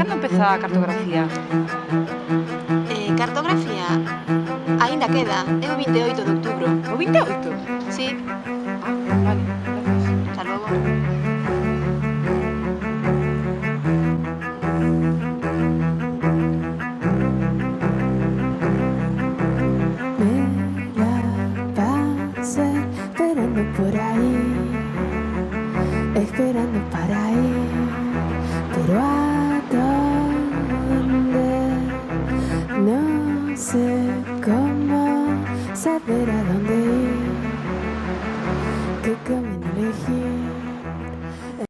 cando empeza a cartografía? Cartografía aínda queda, é o 28 de outubro. O 28? Sí, Vale, gracias. hasta logo. Me la pasé esperando por ahí, esperando para ir, pero ¿a dónde? No sé cómo saber a dónde